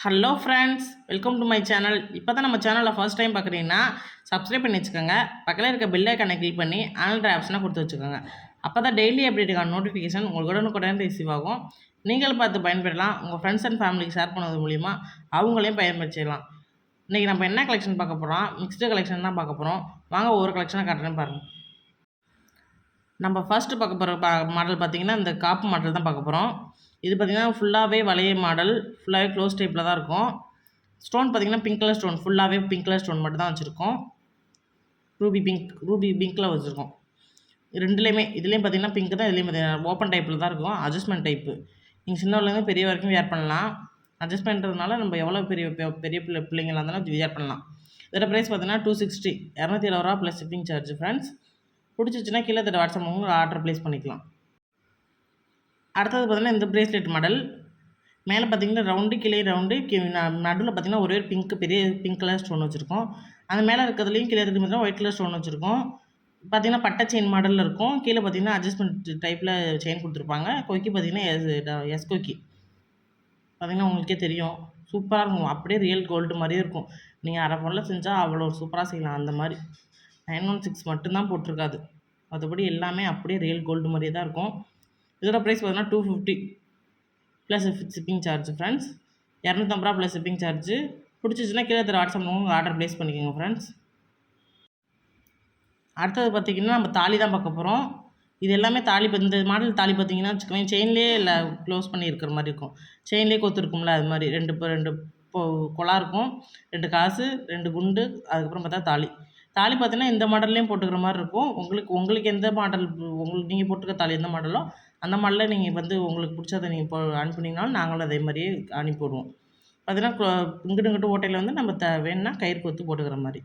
Hello friends, welcome to my channel. இப்போ தான் நம்ம சேனலில் ஃபர்ஸ்ட் டைம் பார்க்குறீங்கன்னா சப்ஸ்கிரைப் பண்ணி வச்சுக்கோங்க. பக்கத்தில் இருக்க பெல் ஐக்கானை கிளிக் பண்ணி ஆல்ன்ற ஆப்ஷனை கொடுத்து வச்சுக்கோங்க. அப்போ தான் டெய்லி அப்டேட்டுக்கான நோட்டிஃபிகேஷன் உங்களுக்கு உடனுக்குடன் ரிசீவ் ஆகும். நீங்கள் பார்த்து பயன்பெறலாம். உங்கள் ஃப்ரெண்ட்ஸ் அண்ட் ஃபேமிலிக்கு ஷேர் பண்ணது மூலிமா அவங்களையும் பயன்படுத்திடலாம். இன்றைக்கி நம்ம என்ன கலெக்ஷன் பார்க்க போகிறோம்? மிக்ஸ்டு கலெக்ஷன் தான் பார்க்க போகிறோம். வாங்க ஒவ்வொரு கலெக்ஷனாக காட்டுறேன்னு பாருங்கள். நம்ம ஃபர்ஸ்ட்டு பார்க்க போகிற மாடல் பார்த்திங்கன்னா இந்த காப்பு மாடல் தான் பார்க்க போகிறோம். இது பார்த்திங்கன்னா ஃபுல்லாகவே வளைய மாடல், ஃபுல்லாகவே க்ளோஸ் டைப்பில் தான் இருக்கும். ஸ்டோன் பார்த்திங்கன்னா பிங்க் கலர் ஸ்டோன், ஃபுல்லாகவே பிங்க் கலர் ஸ்டோன் மட்டும் தான் வச்சுருக்கோம். ரூபி பிங்க்கில் வச்சுருக்கோம். ரெண்டுலேயுமே இதுலேயும் பார்த்திங்கன்னா பிங்க் தான், இதுலேயும் பார்த்திங்கன்னா ஓப்பன் டைப்பில் தான் இருக்கும். Adjustment type. நீங்கள் சின்னவர்லேருந்து பெரிய வரைக்கும் வேர் பண்ணலாம். அட்ஜஸ்ட்மெண்ட்றதுனால நம்ம எவ்வளோ பெரிய பிள்ளைங்களாக இருந்தாலும் வேர் பண்ணலாம். இதோட ப்ரைஸ் பார்த்திங்கன்னா 260, ₹270 ப்ளஸ் ஷிப்பிங் சார்ஜ் ஃப்ரெண்ட்ஸ். பிடிச்சிச்சின்னா கீழே தர வாட்ஸ்அப் மூலம் ஆர்டர் ப்ளேஸ் பண்ணிக்கலாம். அடுத்தது பார்த்திங்கன்னா இந்த ப்ரேஸ்லெட் மாடல். மேலே பார்த்திங்கன்னா ரவுண்டு, கீழே ரவுண்டு, நடுவில் பார்த்திங்கன்னா ஒரே பெரிய பிங்க் கலர் ஸ்டோன் வச்சுருக்கோம். அந்த மேலே இருக்கிறதுலையும் கீழே இருக்கிறது பார்த்திங்கன்னா ஒயிட் கலர் ஸ்டோன் வச்சுருக்கோம். பார்த்திங்கன்னா பட்டை செயின் மாடலில் இருக்கும். கீழே பார்த்திங்கன்னா அட்ஜஸ்ட்மெண்ட் டைப்பில் செயின் கொடுத்துருப்பாங்க. கொக்கி பார்த்திங்கன்னா எஸ் கொக்கி. பார்த்திங்கன்னா உங்களுக்கே தெரியும், சூப்பராக இருக்கும். அப்படியே ரியல் கோல்டு மாதிரியே இருக்கும். நீங்கள் அரை பவுனில் செஞ்சால் அவ்வளோ சூப்பராக செய்யலாம். அந்த மாதிரி 916 மட்டும்தான் போட்டிருக்காது. மற்றபடி எல்லாமே அப்படியே ரியல் கோல்டு மாதிரியே தான் இருக்கும். இதோட ப்ரைஸ் பார்த்தீங்கன்னா 250 plus shipping charge friends. ₹250 plus shipping charge. பிடிச்சிச்சின்னா கீழே தர வாட்ஸ்அப் உங்கள் ஆர்டர் ப்ளேஸ் பண்ணிக்கோங்க ஃப்ரெண்ட்ஸ். அடுத்தது பார்த்திங்கன்னா நம்ம தாலி தான் பார்க்க போகிறோம். இது எல்லாமே தாலி. இந்த மாடல் தாலி பார்த்திங்கன்னா வச்சுக்கோங்க, செயின்லேயே இல்லை க்ளோஸ் பண்ணி இருக்கிற மாதிரி இருக்கும். செயின்லேயே கொத்துருக்கும்ல, அது மாதிரி ரெண்டு கொலா இருக்கும், 2 காசு, 2 குண்டு, அதுக்கப்புறம் பார்த்தா தாலி. தாலி பார்த்தீங்கன்னா இந்த மாடல்லையும் போட்டுக்கிற மாதிரி இருக்கும். உங்களுக்கு எந்த மாடல், நீங்கள் போட்டுக்க தாலி எந்த மாடலோ அந்த மாடலில் நீங்கள் உங்களுக்கு பிடிச்சதை நீங்கள் அனுப்புனீங்கனாலும் நாங்களும் அதே மாதிரியே அனுப்பிவிடுவோம். பார்த்தீங்கன்னா இங்கிட்டு ஓட்டையில் நம்ம வேணும்னா கயிறு கொத்து போட்டுக்கிற மாதிரி.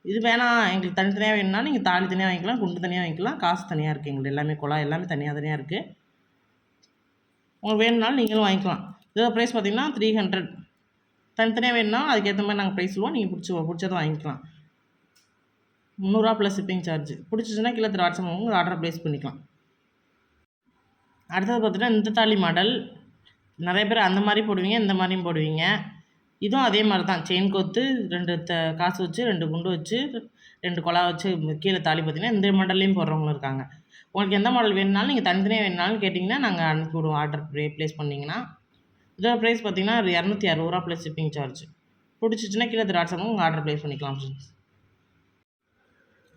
இது வேணாம் எங்களுக்கு தனித்தனியாக வேணும்னா நீங்கள் தாலி தனியாக வாங்கிக்கலாம், குண்டு தனியாக வாங்கிக்கலாம், காசு தனியாக இருக்குது. எங்களுக்கு எல்லாமே குழா எல்லாமே தனியாக இருக்குது. உங்களுக்கு வேணும்னாலும் நீங்களும் வாங்கிக்கலாம். இதோட ப்ரைஸ் பார்த்திங்கன்னா 300. தனித்தனியாக வேணும்னா அதுக்கேற்ற மாதிரி நாங்கள் ப்ரைஸ் சொல்லுவோம். நீங்கள் பிடிச்சதை வாங்கிக்கலாம். ₹300 ப்ளஸ் ஷிப்பிங் சார்ஜ். பிடிச்சிச்சின்னா கீழே வாட்ஸ்அப் உங்கள் ஆர்டர் ப்ளேஸ் பண்ணிக்கலாம். அடுத்தது பார்த்திங்கன்னா இந்த தாலி மாடல். நிறைய பேர் அந்த மாதிரி போடுவீங்க, இந்த மாதிரியும் போடுவீங்க. இதுவும் அதே மாதிரி தான். செயின் கொத்து, 2 காசு வச்சு, 2 குண்டு வச்சு, 2 கொலா வச்சு கீழே தாலி பார்த்திங்கன்னா இந்த மாடல்லையும் போடுறவங்களும் இருக்காங்க. உங்களுக்கு எந்த மாடல் வேணுனாலும் நீங்கள் தனித்தனியாக வேணுனாலும் கேட்டிங்கன்னா நாங்கள் அனுப்பிவிடுவோம். ஆர்டர் ப்ளேஸ் பண்ணிங்கன்னா இதோட ப்ரைஸ் பார்த்திங்கன்னா ₹260 ப்ளஸ் ஷிப்பிங் சார்ஜ். பிடிச்சிச்சின்னா கீழே வாட்ஸ்அப் உங்கள் ஆர்டர் ப்ளேஸ் பண்ணிக்கலாம் ஃப்ரெண்ட்ஸ்.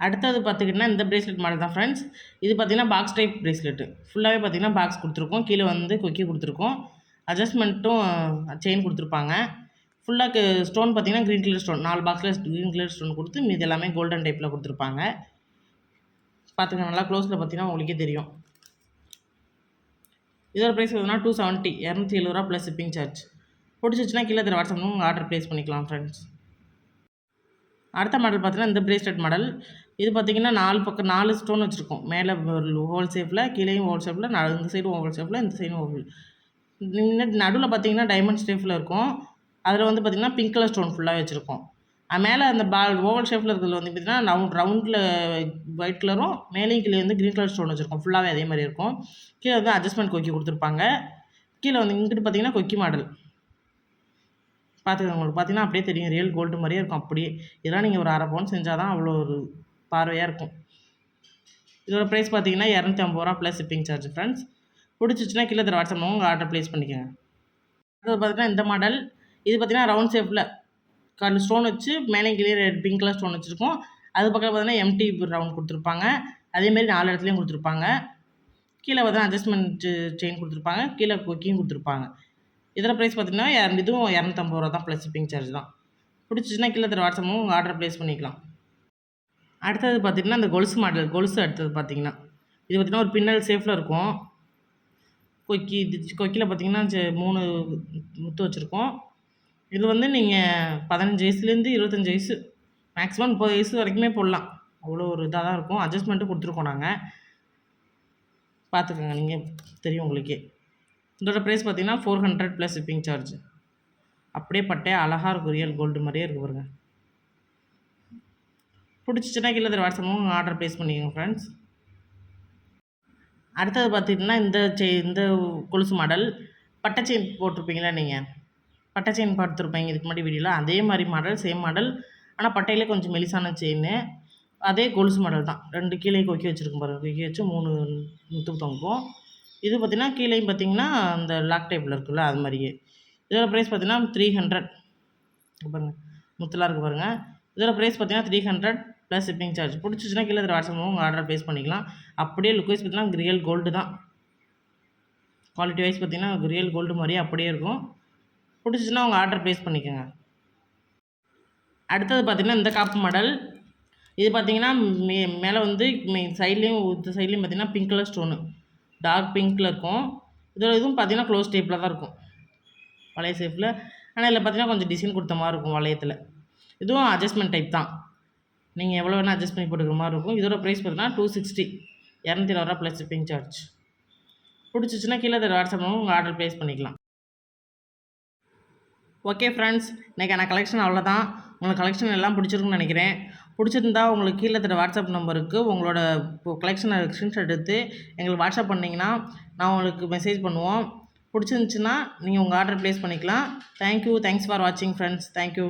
அடுத்தது பார்த்திங்கன்னா இந்த ப்ரேஸ்லெட் மாடல் தான் ஃப்ரெண்ட்ஸ். இது பார்த்திங்கன்னா பாக்ஸ் டைப் ப்ரேஸ்லெட்டு. ஃபுல்லாகவே பார்த்திங்கன்னா பாக்ஸ் கொடுத்துருக்கோம். கீழே கொக்கி கொடுத்துருக்கோம். அட்ஜஸ்ட்மெண்ட்டும் செயின் கொடுத்துருப்பாங்க. ஃபுல்லாக ஸ்டோன் பார்த்திங்கன்னா க்ரீன் கலர் ஸ்டோன், 4 பாக்ஸில் க்ரீன் கலர் ஸ்டோன் கொடுத்து மீது எல்லாமே கோல்டன் டைப்பில் கொடுத்துருப்பாங்க. பார்த்துங்க, நல்லா க்ளோஸில் பார்த்திங்கன்னா உங்களுக்கே தெரியும். இதோட ப்ரைஸ் பார்த்தீங்கன்னா 270, ₹270 ப்ளஸ் ஷிப்பிங் சார்ஜ். பிடிச்சிச்சின்னா கீழே தர வாட்ஸ்அப் உங்கள் ஆர்டர் ப்ளேஸ் பண்ணிக்கலாம் ஃப்ரெண்ட்ஸ். அடுத்த மாடல் பார்த்தீங்கன்னா இந்த ப்ரேஸ்லெட் மாடல். இது பார்த்திங்கன்னா 4 ஸ்டோன் வச்சுருக்கோம். மேலே ஹோல் ஷேப்பில், கீழேயும் ஹோல் ஷேப்பில், இந்த சைடும் ஹோல் ஷேப்பில், இந்த சைடும் ஹோல். நடுவில் பார்த்திங்கன்னா டைமண்ட் ஷேப்பில் இருக்கும். அதில் பார்த்திங்கன்னா பிங்க் கலர் ஸ்டோன் ஃபுல்லாக வச்சுருக்கோம். மேலே அந்த ஓவல் ஷேப்பில் இருக்கிறதுல பார்த்திங்கன்னா ரவுண்டில் ஒயிட் கலரும், மேலேயும் கீழே க்ரீன் கலர் ஸ்டோன் வச்சுருக்கோம். ஃபுல்லாகவே அதே மாதிரி இருக்கும். கீழே அட்ஜஸ்ட்மெண்ட் கொக்கி கொடுத்துருப்பாங்க. கீழே இங்கிட்டு பார்த்திங்கன்னா கொக்கி மாடல். பார்த்துக்கோங்க, உங்களுக்கு பார்த்திங்கன்னா அப்படியே தெரியும், ரியல் கோல்டு மாதிரியே இருக்கும். அப்படியே இதெல்லாம் நீங்கள் ஒரு அரை பவுன் செஞ்சால் தான் அவ்வளோ ஒரு பார்வையாக இருக்கும். இதோட ப்ரைஸ் பார்த்திங்கன்னா ₹250 ப்ளஸ் ஷிப்பிங் சார்ஜ் ஃப்ரெண்ட்ஸ். பிடிச்சிச்சின்னா கீழே தர வாட்ஸ்அப் உங்கள் ஆர்டர் ப்ளேஸ் பண்ணிக்கோங்க. அது பார்த்திங்கன்னா இந்த மாடல். இது பார்த்திங்கன்னா ரவுண்ட் ஷேப்பில் ஸ்டோன் வச்சு மேலே கீழே பிங்க் கலர் ஸ்டோன் வச்சுருக்கோம். அது பக்கத்தில் பார்த்திங்கன்னா எம்டி ரவுண்ட் கொடுத்துருப்பாங்க. அதேமாரி 4 இடத்துலையும் கொடுத்துருப்பாங்க. கீழே பார்த்திங்கன்னா அட்ஜஸ்ட்மெண்ட் செயின் கொடுத்துருப்பாங்க. கீழே கொக்கியும் கொடுத்துருப்பாங்க. இதோட ப்ரைஸ் பார்த்திங்கன்னா இதுவும் ₹250 தான் ப்ளஸ் ஷிப்பிங் சார்ஜ் தான். பிடிச்சிச்சின்னா கீழே தர வாட்ஸ்அப் உங்கள் ஆர்டர் ப்ளேஸ் பண்ணிக்கலாம். அடுத்தது பார்த்திங்கன்னா இந்த கொலுசு மாடல். கொலுசு அடுத்தது பார்த்திங்கன்னா இது பார்த்திங்கன்னா ஒரு பின்னல் ஷேப்பில் இருக்கும். கொக்கியில் பார்த்திங்கன்னா 3 முத்து வச்சுருக்கோம். இது நீங்கள் 15 வயசுலேருந்து 25 வயசு, மேக்ஸிமம் 30 வயசு வரைக்குமே போடலாம். அவ்வளோ ஒரு இதாக தான் இருக்கும். அட்ஜஸ்ட்மெண்ட்டும் கொடுத்துருக்கோம் நாங்கள். பார்த்துக்கோங்க, நீங்கள் தெரியும் உங்களுக்கே. இதோட ப்ரைஸ் பார்த்திங்கன்னா 400 ப்ளஸ் ஷிப்பிங் சார்ஜ். அப்படியே பட்டையாக அழகாக இருக்கும், ரியல் கோல்டு மாதிரியே இருக்குது பாருங்க. பிடிச்சிச்சின்னா கீழே தர வாட்ஸ்அப் உங்கள் ஆர்டர் ப்ளேஸ் பண்ணிக்கோங்க ஃப்ரெண்ட்ஸ். அடுத்தது பார்த்திங்கன்னா இந்த கொலுசு மாடல். பட்டை செயின் போட்டிருப்பீங்களா நீங்கள்? பட்டை செயின் பார்த்துருப்பீங்க இதுக்கு முன்னாடி வீடியோவில். அதே மாதிரி மாடல், சேம் மாடல். ஆனால் பட்டையிலே கொஞ்சம் மெலிசான செயின். அதே கொலுசு மாடல் தான். 2 கீழே கொக்கி வச்சுருக்கும் பாருங்கள். கொக்கி வச்சு 3 முத்து தொங்கும். இது பார்த்திங்கன்னா கீழேயும் பார்த்திங்கன்னா அந்த லாக் டைப்பில் இருக்குல்ல அது மாதிரியே. இதோட ப்ரைஸ் பார்த்திங்கன்னா 300. பாருங்கள் முத்துலாம் இருக்குது பாருங்கள். இதோட ப்ரைஸ் பார்த்திங்கன்னா 300 ப்ளஸ் ஷிப்பிங் சார்ஜ். பிடிச்சிச்சின்னா கீழே வாட்ஸ்அப் உங்கள் ஆர்டர் ப்ளேஸ் பண்ணிக்கலாம். அப்படியே லுக் வைஸ் பார்த்திங்கன்னா ரியல் கோல்டு தான். குவாலிட்டி வைஸ் பார்த்திங்கன்னா ரியல் கோல்டு மாதிரியே அப்படியே இருக்கும். பிடிச்சிச்சின்னா உங்கள் ஆர்டர் ப்ளேஸ் பண்ணிக்கோங்க. அடுத்தது பார்த்திங்கன்னா இந்த காப்பு மாடல். இது பார்த்திங்கன்னா மேலே வந்து சைட்லேயும் இந்த சைட்லேயும் பார்த்திங்கன்னா பிங்க் கலர் ஸ்டோனு டார்க் பிங்க்கில் இருக்கும். இதோட இதுவும் பார்த்திங்கன்னா க்ளோஸ் டைப்பில் தான் இருக்கும் வளைய ஷேப்பில். ஆனால் இதில் பார்த்திங்கன்னா கொஞ்சம் டிசைன் கொடுத்த மாதிரி இருக்கும் வளையத்தில். இதுவும் அட்ஜஸ்ட்மெண்ட் டைப் தான். நீங்கள் எவ்வளோ வேணால் அட்ஜஸ்ட் பண்ணி போட்டுக்கிற மாதிரி இருக்கும். இதோட ப்ரைஸ் பார்த்திங்கன்னா 260, 220 ப்ளஸ் ஷிப்பிங் சார்ஜ். பிடிச்சிச்சின்னா கீழே வாட்ஸ்அப் உங்கள் ஆர்டர் ப்ளேஸ் பண்ணிக்கலாம். ஓகே ஃப்ரெண்ட்ஸ், இன்றைக்கான கலெக்ஷன் அவ்வளோதான். உங்களுக்கு கலெக்ஷன் எல்லாம் பிடிச்சிருக்குன்னு நினைக்கிறேன். பிடிச்சிருந்தா உங்களுக்கு கீழே வாட்ஸ்அப் நம்பருக்கு உங்களோட கலெக்ஷனை ஸ்க்ரீன்ஷாட் எடுத்து எங்களுக்கு வாட்ஸ்அப் பண்ணிங்கன்னா நான் உங்களுக்கு மெசேஜ் பண்ணுவோம். பிடிச்சிருந்துச்சின்னா நீங்கள் உங்கள் ஆர்டர் ப்ளேஸ் பண்ணிக்கலாம். தேங்க்யூ. தேங்க்ஸ் ஃபார் வாட்சிங் ஃப்ரெண்ட்ஸ். தேங்க்யூ.